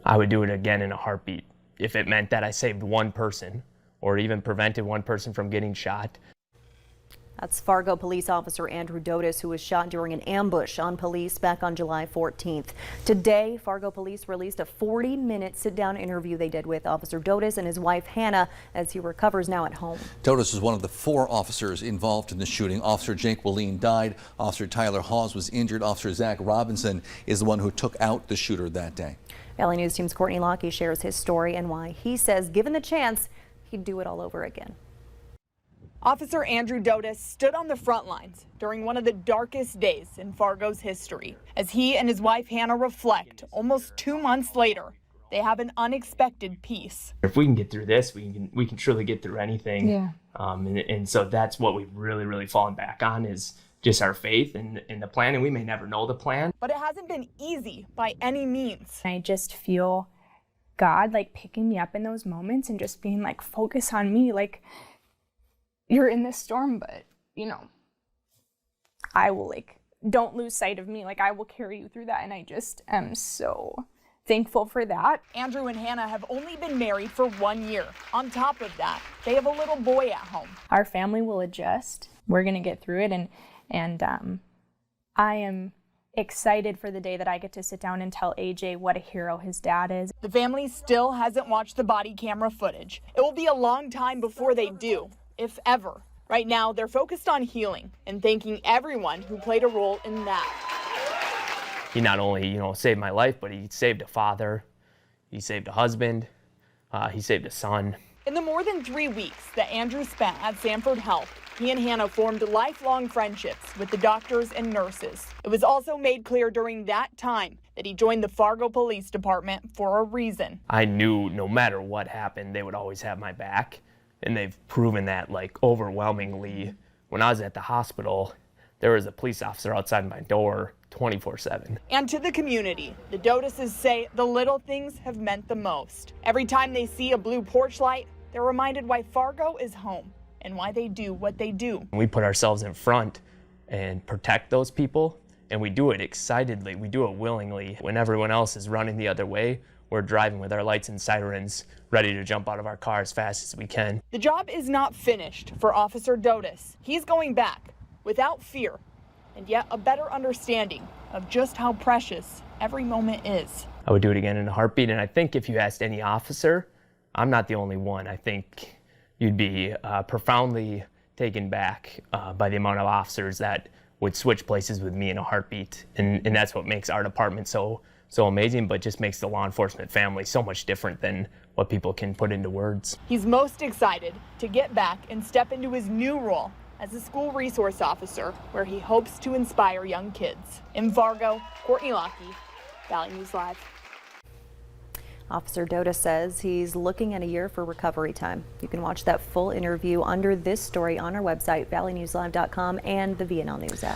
I would do it again in a heartbeat if it meant that I saved one person or even prevented one person from getting shot. That's Fargo police officer Andrew Dotas, who was shot during an ambush on police back on July 14th. Today, Fargo police released a 40-minute sit-down interview they did with Officer Dotas and his wife Hannah as he recovers now at home. Dotas is one of the 4 officers involved in the shooting. Officer Jake Willeen died. Officer Tyler Hawes was injured. Officer Zach Robinson is the one who took out the shooter that day. Valley News Team's Courtney Lockie shares his story and why he says, given the chance, he'd do it all over again. Officer Andrew Dotas stood on the front lines during one of the darkest days in Fargo's history. As he and his wife Hannah reflect, almost 2 months later, they have an unexpected peace. If we can get through this, we can truly get through anything. Yeah. And so that's what we've really fallen back on, is just our faith in the plan. And we may never know the plan. But it hasn't been easy by any means. I just feel God like picking me up in those moments and just being like, focus on me. Like, you're in this storm, but you know, I will, like, don't lose sight of me. Like, I will carry you through that. And I just am so thankful for that. Andrew and Hannah have only been married for 1 year. On top of that, they have a little boy at home. Our family will adjust. We're going to get through it. And I am excited for the day that I get to sit down and tell AJ what a hero his dad is. The family still hasn't watched the body camera footage. It will be a long time before they do, if ever. Right now, they're focused on healing and thanking everyone who played a role in that. He not only, saved my life, but he saved a father, he saved a husband, he saved a son. In the more than 3 weeks that Andrew spent at Sanford Health, he and Hannah formed lifelong friendships with the doctors and nurses. It was also made clear during that time that he joined the Fargo Police Department for a reason. I knew no matter what happened, they would always have my back. And they've proven that, like, overwhelmingly. When I was at the hospital, there was a police officer outside my door 24/7. And to the community, the Dotases say the little things have meant the most. Every time they see a blue porch light, they're reminded why Fargo is home and why they do what they do. We put ourselves in front and protect those people, and we do it excitedly. We do it willingly. When everyone else is running the other way, we're driving with our lights and sirens, ready to jump out of our car as fast as we can. The job is not finished for Officer Dotas. He's going back without fear, and yet a better understanding of just how precious every moment is. I would do it again in a heartbeat, and I think if you asked any officer, I'm not the only one. I think you'd be profoundly taken back by the amount of officers that would switch places with me in a heartbeat, and that's what makes our department so amazing, but just makes the law enforcement family so much different than what people can put into words. He's most excited to get back and step into his new role as a school resource officer, where he hopes to inspire young kids. In Fargo, Courtney Lockie, Valley News Live. Officer Dotas says he's looking at a year for recovery time. You can watch that full interview under this story on our website, valleynewslive.com, and the VNL News app.